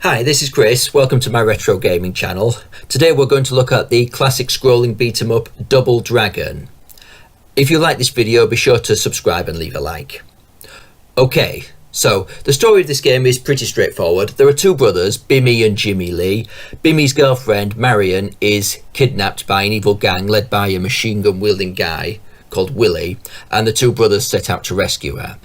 Hi, this is Chris. Welcome to my retro gaming channel. Today we're going to look at the classic scrolling beat 'em up Double Dragon. If you like this video, be sure to subscribe and leave a like. Okay, so the story of this game is pretty straightforward. There are two brothers, Bimmy and Jimmy Lee. Bimmy's girlfriend, Marion, is kidnapped by an evil gang led by a machine gun wielding guy called Willie, and the two brothers set out to rescue her.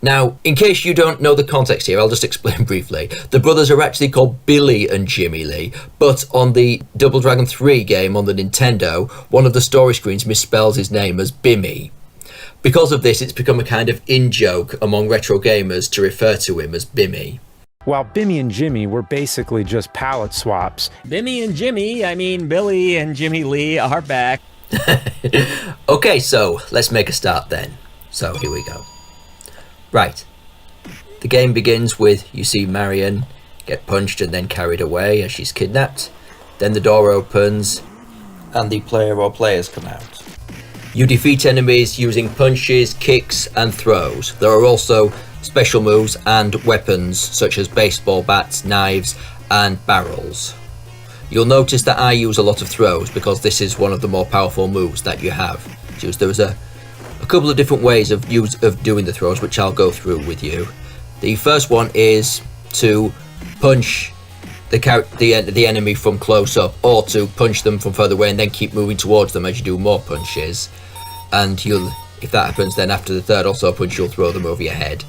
Now, in case you don't know the context here, I'll just explain briefly. The brothers are actually called Billy and Jimmy Lee, but on the Double Dragon 3 game on the Nintendo, one of the story screens misspells his name as Bimmy. Because of this, it's become a kind of in-joke among retro gamers to refer to him as Bimmy. While Bimmy and Jimmy were basically just palette swaps. Bimmy and Jimmy, I mean Billy and Jimmy Lee are back. Okay, so let's make a start then. So here we go. Right, the game begins with you see Marion get punched and then carried away as she's kidnapped. Then the door opens and the player or players come out. You defeat enemies using punches, kicks and throws. There are also special moves and weapons such as baseball bats, knives and barrels. You'll notice that I use a lot of throws because this is one of the more powerful moves that you have. So there's a couple of different ways of doing the throws, which I'll go through with you. The first one is to punch the enemy from close up, or to punch them from further away and then keep moving towards them as you do more punches. And if that happens, then after the third also punch, you'll throw them over your head.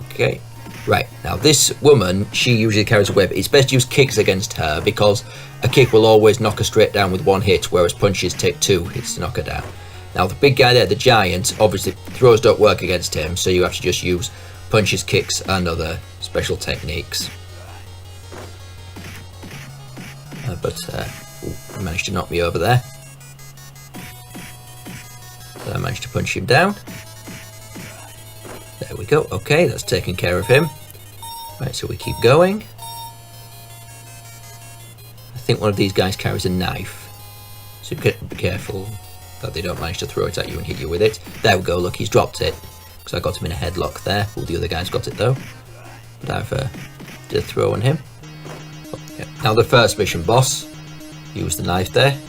Okay, right, now this woman, she usually carries a whip. It's best to use kicks against her because a kick will always knock her straight down with one hit, whereas punches take two hits to knock her down. Now the big guy there, the giant, obviously throws don't work against him, so you have to just use punches, kicks and other special techniques. He managed to knock me over there. So I managed to punch him down. There we go. Okay, that's taken care of him. Right, so we keep going. I think one of these guys carries a knife, so be careful that they don't manage to throw it at you and hit you with it. There we go, look, he's dropped it, because I got him in a headlock there. Well, the other guy's got it though, but I've did a throw on him. Oh, yeah. Now the first mission boss, use the knife there.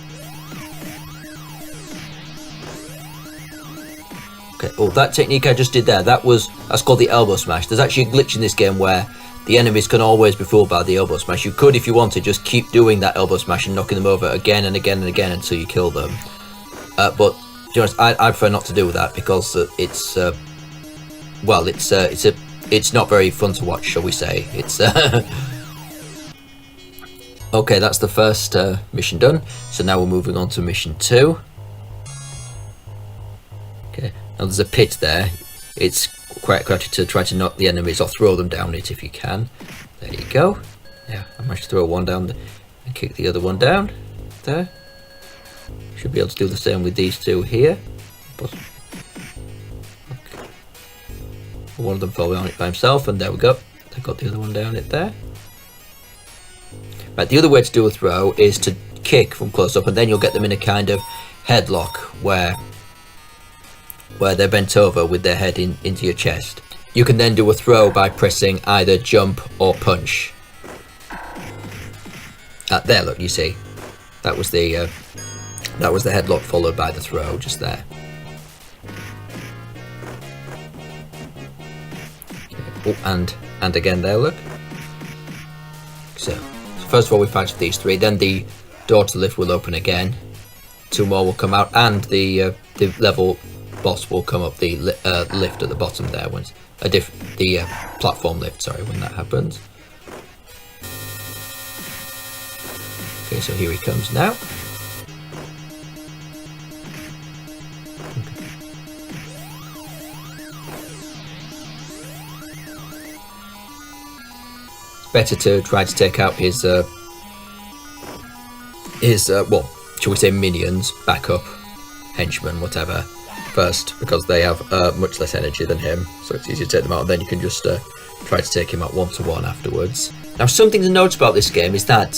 Okay, oh, that technique I just did there, that's called the elbow smash. There's actually a glitch in this game where the enemies can always be fooled by the elbow smash. You could, if you wanted, just keep doing that elbow smash and knocking them over again and again and again until you kill them. But to be honest, I prefer not to do that because it's not very fun to watch, shall we say. It's okay, that's the first mission done. So now we're moving on to mission 2. Okay, now there's a pit there. It's quite crafty to try to knock the enemies or throw them down it if you can. There you go. Yeah, I managed to throw one down and kick the other one down. There. Should be able to do the same with these two here. But okay. One of them fell on it by himself, and there we go. I got the other one down it there. Right, the other way to do a throw is to kick from close up, and then you'll get them in a kind of headlock where they're bent over with their head into your chest. You can then do a throw by pressing either jump or punch. There, look, you see, that was the headlock followed by the throw just there. Okay. Oh, and again there, look. So first of all we fight these three, then the door to the lift will open again. 2 more will come out, and the level boss will come up the lift at the bottom there when the platform lift, sorry, when that happens. Okay, so here he comes now. It's better to try to take out his well, shall we say minions, backup, henchmen, whatever, first, because they have much less energy than him, so it's easier to take them out, and then you can just try to take him out one-to-one afterwards. Now, something to note about this game is that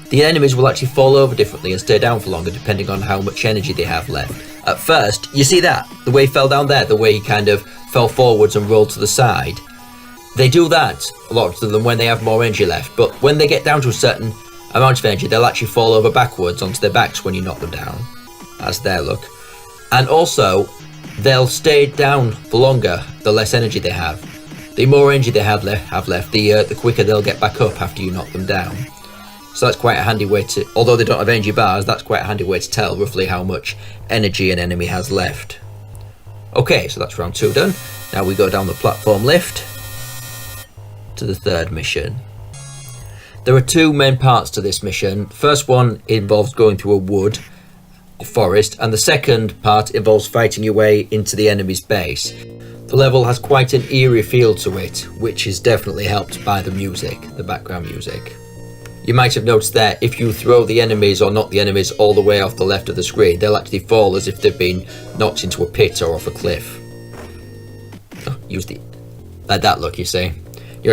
the enemies will actually fall over differently and stay down for longer depending on how much energy they have left. At first, you see that? The way he fell down there, the way he kind of fell forwards and rolled to the side. They do that a lot of them when they have more energy left, but when they get down to a certain amount of energy, they'll actually fall over backwards onto their backs when you knock them down. That's their luck. And also, they'll stay down for longer the less energy they have. The more energy they have left, the quicker they'll get back up after you knock them down. So that's quite a handy way to, although they don't have energy bars, that's quite a handy way to tell roughly how much energy an enemy has left. Okay, so that's round 2 done. Now we go down the platform lift to the third mission. There are 2 main parts to this mission. The first one involves going through a wood or forest, and the second part involves fighting your way into the enemy's base. The level has quite an eerie feel to it, which is definitely helped by the music, the background music. You might have noticed that if you throw the enemies or knock the enemies all the way off the left of the screen, they'll actually fall as if they've been knocked into a pit or off a cliff. Oh, like that look, you see.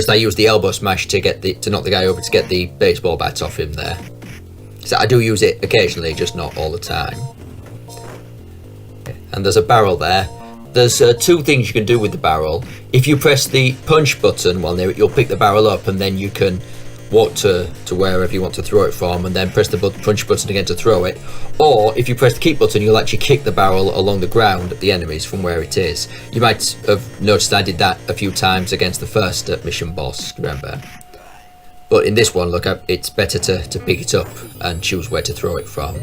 I use the elbow smash to knock the guy over to get the baseball bat off him there. So I do use it occasionally, just not all the time. Okay. And there's a barrel there. There's 2 things you can do with the barrel. If you press the punch button while near it, you'll pick the barrel up, and then you can walk to wherever you want to throw it from, and then press the punch button again to throw it. Or if you press the keep button, you'll actually kick the barrel along the ground at the enemies from where it is. You might have noticed I did that a few times against the first mission boss, remember? But in this one, look, it's better to pick it up and choose where to throw it from.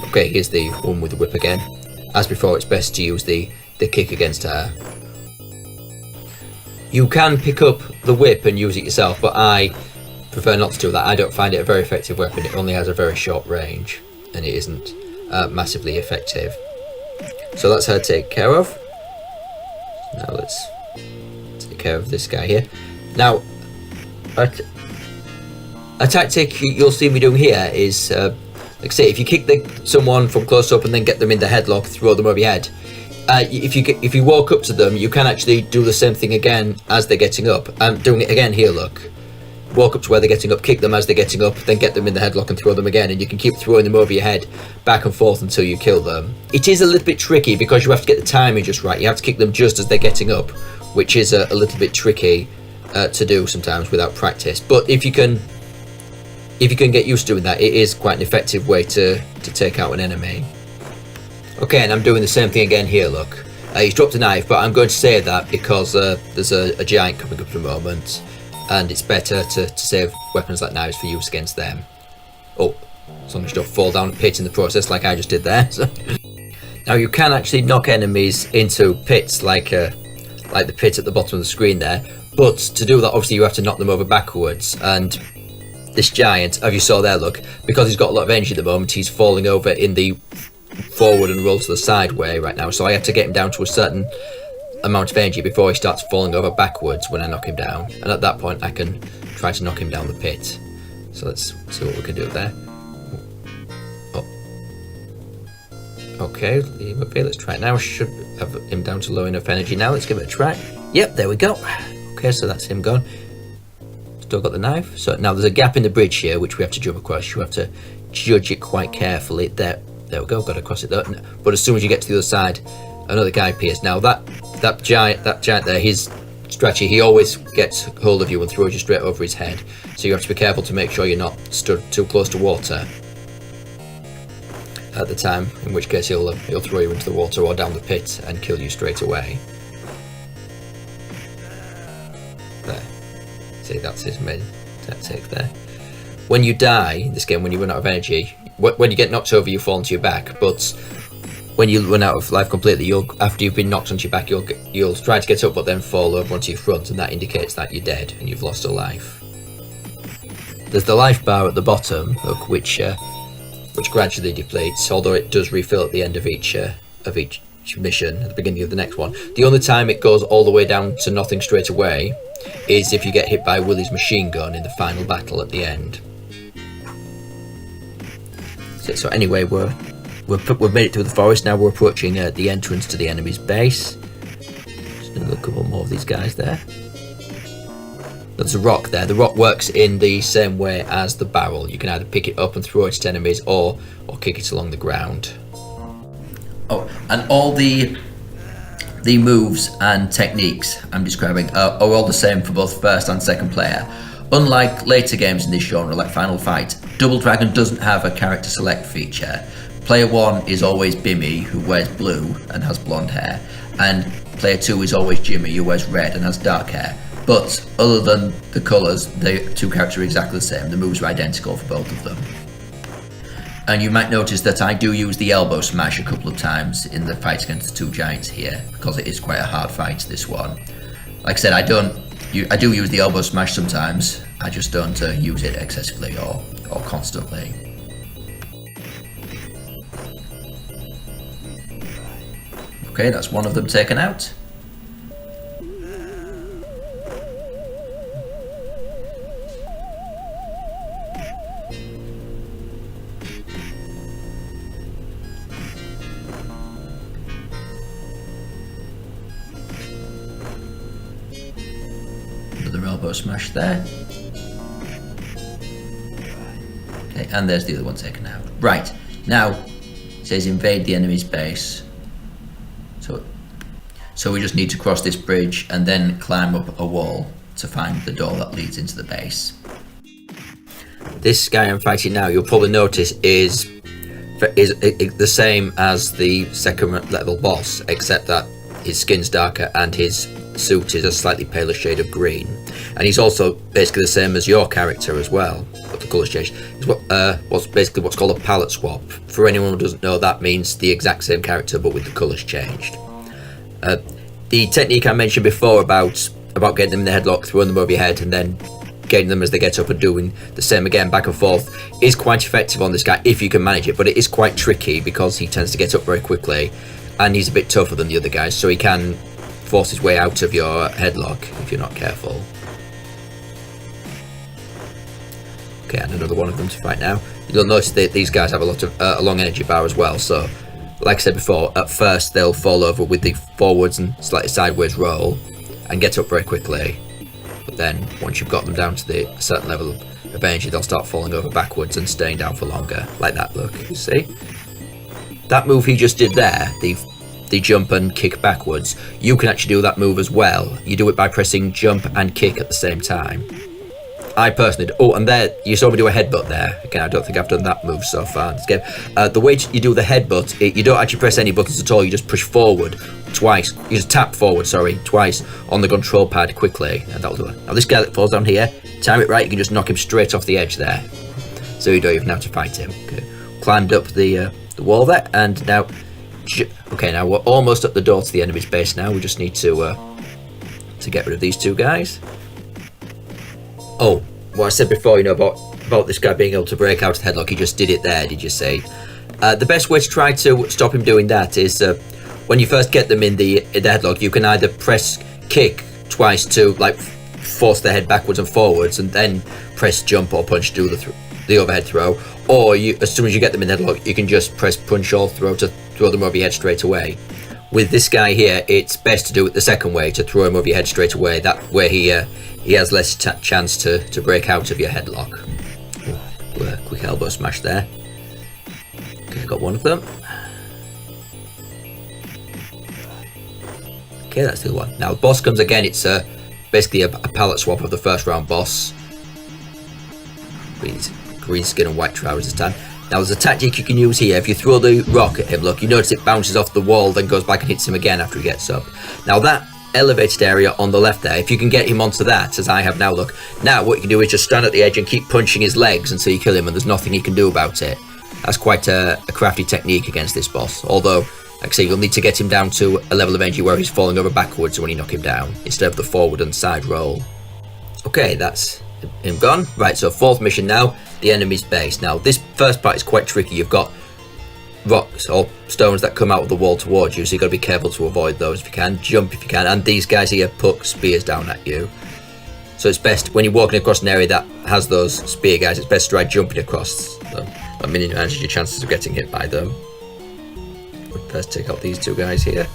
Okay, here's the one with the whip again. As before, it's best to use the kick against her. You can pick up the whip and use it yourself, but I prefer not to do that. I don't find it a very effective weapon. It only has a very short range, and it isn't massively effective. So that's her taken care of. Now let's take care of this guy here. Now, a tactic you'll see me doing here is, like I say, if you kick someone from close up and then get them in the headlock, throw them over your head. If you walk up to them, you can actually do the same thing again as they're getting up. I'm doing it again here, look. Walk up to where they're getting up, kick them as they're getting up, then get them in the headlock and throw them again, and you can keep throwing them over your head back and forth until you kill them. It is a little bit tricky because you have to get the timing just right. You have to kick them just as they're getting up, which is a little bit tricky to do sometimes without practice. But if you can get used to doing that, it is quite an effective way to take out an enemy. Okay, and I'm doing the same thing again here, look. He's dropped a knife, but I'm going to save that because there's a giant coming up at the moment, and it's better to save weapons like knives for use against them. Oh, as long as you don't fall down a pit in the process like I just did there. Now you can actually knock enemies into pits like the pit at the bottom of the screen there, but to do that obviously you have to knock them over backwards, and this giant, as you saw there, look, because he's got a lot of energy at the moment, he's falling over in the forward and roll to the side way right now, so I have to get him down to a certain amount of energy before he starts falling over backwards when I knock him down, and at that point I can try to knock him down the pit. So let's see what we can do there. Oh. Okay, leave him up here. Let's try it now. I should have him down to low enough energy now. Let's give it a try. Yep, there we go. Okay, so that's him gone. Still got the knife. So now there's a gap in the bridge here which we have to jump across. You have to judge it quite carefully. There we go, got to cross it there. But as soon as you get to the other side, another guy appears. Now that giant there, his strategy, he always gets hold of you and throws you straight over his head. So you have to be careful to make sure you're not stood too close to water at the time, in which case he'll throw you into the water or down the pit and kill you straight away. There. See, that's his main tactic there. When you die in this game, when you run out of energy, when you get knocked over, you fall onto your back, but when you run out of life completely, after you've been knocked onto your back, you'll try to get up but then fall over onto your front, and that indicates that you're dead and you've lost a life. There's the life bar at the bottom, look, which gradually depletes, although it does refill at the end of each mission, at the beginning of the next one. The only time it goes all the way down to nothing straight away is if you get hit by Willie's machine gun in the final battle at the end. So anyway, we've made it through the forest. Now we're approaching the entrance to the enemy's base. Just a couple more of these guys there. There's a rock there. The rock works in the same way as the barrel. You can either pick it up and throw it at enemies, or kick it along the ground. Oh, and all the the moves and techniques I'm describing are all the same for both first and second player. Unlike later games in this genre like Final Fight, Double Dragon doesn't have a character select feature. Player 1 is always Bimmy, who wears blue and has blonde hair, and player 2 is always Jimmy, who wears red and has dark hair. But other than the colours, the two characters are exactly the same. The moves are identical for both of them. And you might notice that I do use the elbow smash a couple of times in the fight against the two giants here, because it is quite a hard fight, this one. Like I said, I do use the elbow smash sometimes, I just don't use it excessively or constantly. Okay, that's one of them taken out. Another elbow smash there. Okay, and there's the other one taken out. Right, now it says invade the enemy's base. So we just need to cross this bridge and then climb up a wall to find the door that leads into the base. This guy I'm fighting now, you'll probably notice, is the same as the second level boss, except that his skin's darker and his suit is a slightly paler shade of green. And he's also basically the same as your character as well, but the colour's changed. It's what's called a palette swap. For anyone who doesn't know, that means the exact same character but with the colours changed. The technique I mentioned before about getting them in the headlock, throwing them over your head, and then getting them as they get up and doing the same again, back and forth, is quite effective on this guy if you can manage it, but it is quite tricky because he tends to get up very quickly, and he's a bit tougher than the other guys, so he can force his way out of your headlock if you're not careful. Okay, and another one of them to fight now. You'll notice that these guys have a long energy bar as well, so like I said before, at first they'll fall over with the forwards and slightly sideways roll and get up very quickly. But then once you've got them down to the certain level of energy, they'll start falling over backwards and staying down for longer. Like that, look, you see? That move he just did there, the jump and kick backwards, you can actually do that move as well. You do it by pressing jump and kick at the same time. I personally do. Oh, and there, you saw me do a headbutt there. Again, I don't think I've done that move so far in this game. The way you do the headbutt, you don't actually press any buttons at all. You just push forward twice. You just tap forward, twice on the control pad quickly, and that'll do it. Now, this guy that falls down here, time it right, you can just knock him straight off the edge there. So you don't even have to fight him. Okay. Climbed up the wall there, and now... Okay, now we're almost at the door to the enemy's base now. We just need to get rid of these two guys. Oh, what I said before, about this guy being able to break out of the headlock, he just did it there, did you see? The best way to try to stop him doing that is when you first get them in the headlock, you can either press kick twice to like force their head backwards and forwards, and then press jump or punch to do the overhead throw, or as soon as you get them in the headlock, you can just press punch or throw to throw them over your head straight away. With this guy here, it's best to do it the second way, to throw him over your head straight away. That way he has less chance to break out of your headlock. Ooh, quick elbow smash there. Okay, got one of them. Okay, that's the other one. Now, the boss comes again. It's basically a palette swap of the first round boss. Green skin and white trousers this time. Now, there's a tactic you can use here. If you throw the rock at him, look, you notice it bounces off the wall, then goes back and hits him again after he gets up. Now, that elevated area on the left there, if you can get him onto that, as I have now, look, now what you can do is just stand at the edge and keep punching his legs until you kill him, and there's nothing he can do about it. That's quite a crafty technique against this boss, although, like I say, you'll need to get him down to a level of energy where he's falling over backwards when you knock him down, instead of the forward and side roll. Okay, that's him gone. Right, so fourth mission now, the enemy's base. Now, this first part is quite tricky. You've got rocks or stones that come out of the wall towards you, so you've got to be careful to avoid those if you can. Jump if you can, and these guys here puck spears down at you. So it's best, when you're walking across an area that has those spear guys, it's best to try jumping across them. That minimizes your chances of getting hit by them. Let's take out these two guys here.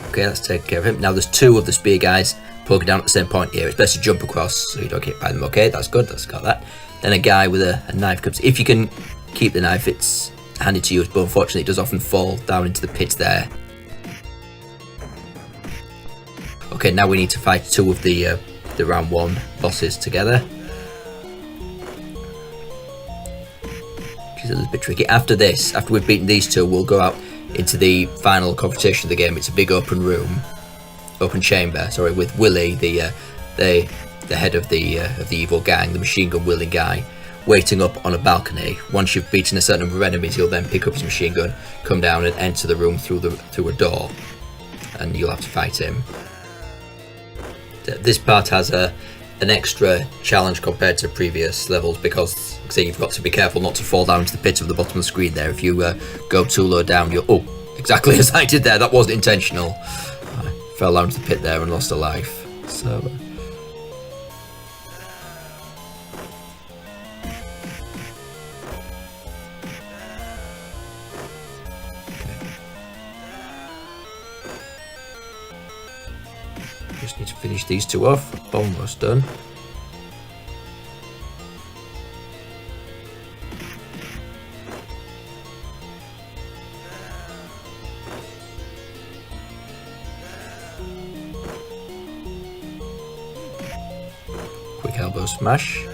Okay, let's take care of him. Now there's two of the spear guys poking down at the same point here. It's best to jump across so you don't get hit by them. Okay, that's good. Let's got that. Then a guy with a knife comes. If you can keep the knife, it's handed to you, but unfortunately it does often fall down into the pit there. Okay, now we need to fight 2 of the round 1 bosses together, which is a little bit tricky. After this, after we've beaten these 2, we'll go out into the final confrontation of the game. It's a big open chamber, sorry, with Willie, the head of the evil gang, the machine gun wielding guy, waiting up on a balcony. Once you've beaten a certain number of enemies, he'll then pick up his machine gun, come down and enter the room through a door, and you'll have to fight him. This part has an extra challenge compared to previous levels because, like I say, you've got to be careful not to fall down into the pit of the bottom of the screen there. If you go too low down, you'll... Oh, exactly as I did there. That wasn't intentional. I fell down into the pit there and lost a life. So... Just need to finish these 2 off. Almost done. Quick elbow smash,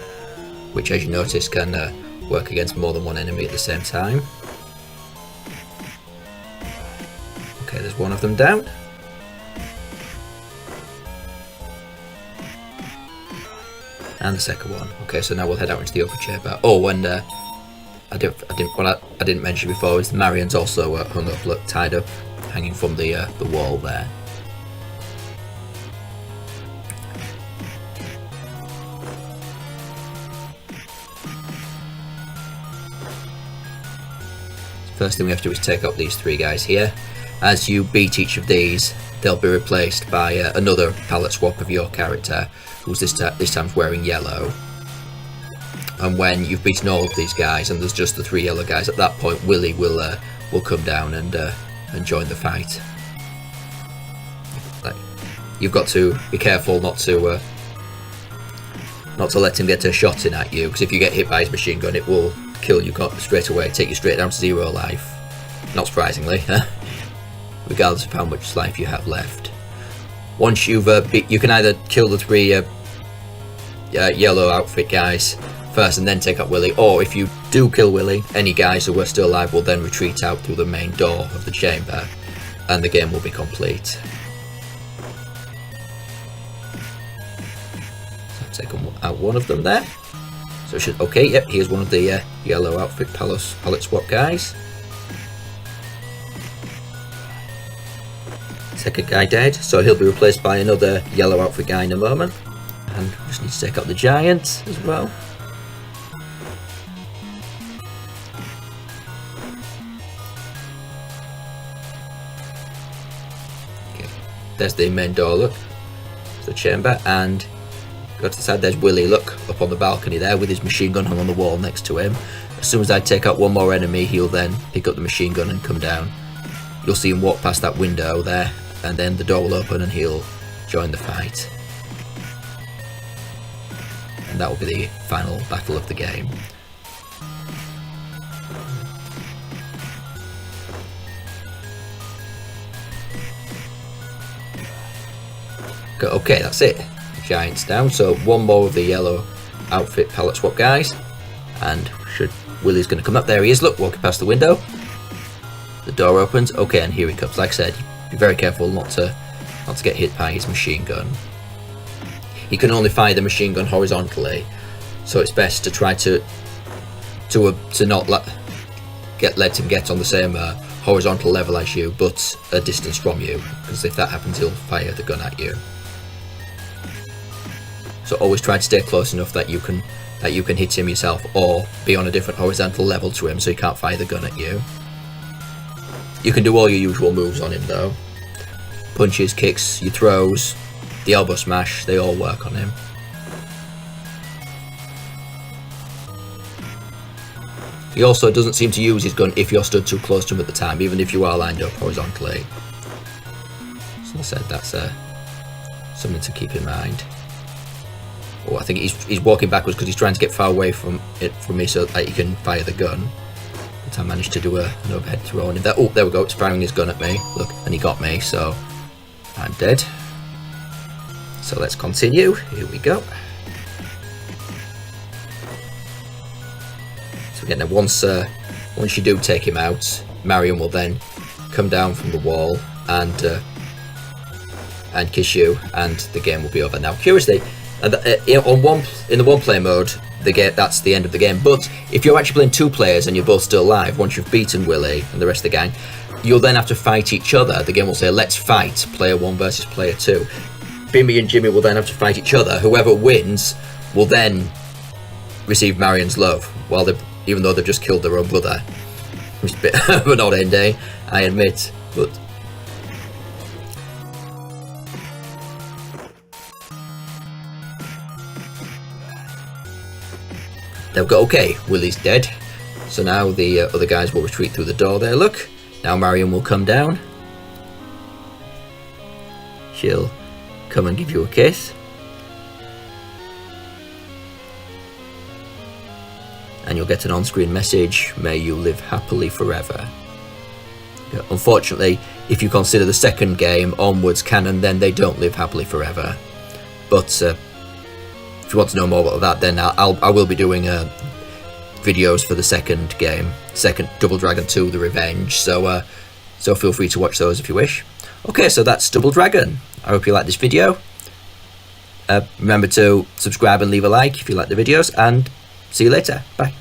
which, as you notice, can work against more than one enemy at the same time. Okay, there's one of them down. And the second one. Okay, so now we'll head out into the upper chamber. Oh, and I didn't mention before is the Marion's also hung up, look, tied up, hanging from the wall there. First thing we have to do is take out these 3 guys here. As you beat each of these, they'll be replaced by another palette swap of your character, who's this time wearing yellow. And when you've beaten all of these guys, and there's just the 3 yellow guys, at that point Willie will come down and join the fight. You've got to be careful not to let him get a shot in at you, because if you get hit by his machine gun, it will kill you straight away, take you straight down to 0 life. Not surprisingly, regardless of how much life you have left. Once you've you can either kill the 3 yellow outfit guys first and then take out Willie, or if you do kill Willie, any guys who are still alive will then retreat out through the main door of the chamber, and the game will be complete. So I've taken out one of them there. So it should, okay, yep, here's one of the yellow outfit palette swap guys. Second guy dead, so he'll be replaced by another yellow outfit guy in a moment. And we just need to take out the giant as well. Okay, there's the main door, look. It's the chamber, and go to the side, there's Willie, look, up on the balcony there with his machine gun hung on the wall next to him. As soon as I take out one more enemy, he'll then pick up the machine gun and come down. You'll see him walk past that window there, and then the door will open and he'll join the fight. And that will be the final battle of the game. Okay, that's it. The giant's down, so one more of the yellow outfit palette swap guys, and Willie's going to come up. There he is, look, walking past the window. The door opens, okay, and here he comes. Like I said, be very careful not to get hit by his machine gun. He can only fire the machine gun horizontally, so it's best to try to not let him get on the same horizontal level as you, but a distance from you, because if that happens, he'll fire the gun at you. So always try to stay close enough that you can hit him yourself, or be on a different horizontal level to him so he can't fire the gun at you. You can do all your usual moves on him though. Punches, kicks, your throws, the elbow smash, they all work on him. He also doesn't seem to use his gun if you're stood too close to him at the time, even if you are lined up horizontally. So I said that's something to keep in mind. Oh, I think he's walking backwards because he's trying to get far away from me so that he can fire the gun. But I managed to do an overhead throw on him there. Oh, there we go. It's firing his gun at me. Look, and he got me, so I'm dead. So let's continue. Here we go. So again, once you do take him out, Marion will then come down from the wall and kiss you, and the game will be over. Now, curiously, in the one player mode, that's the end of the game. But if you're actually playing 2 players and you're both still alive, once you've beaten Willie and the rest of the gang, you'll then have to fight each other. The game will say, let's fight player 1 versus player 2. Bimmy and Jimmy will then have to fight each other. Whoever wins will then receive Marion's love, even though they've just killed their own brother. It's a bit of an odd ending, I admit, but there we go. Okay, Willie's dead. So now the other guys will retreat through the door there. Look, now Marion will come down. She'll come and give you a kiss. And you'll get an on-screen message, may you live happily forever. Yeah, unfortunately, if you consider the second game onwards canon, then they don't live happily forever. But if you want to know more about that, then I will be doing videos for the second game, second Double Dragon 2, The Revenge. So feel free to watch those if you wish. Okay, so that's Double Dragon. I hope you like this video. Remember to subscribe and leave a like if you like the videos, and see you later. Bye.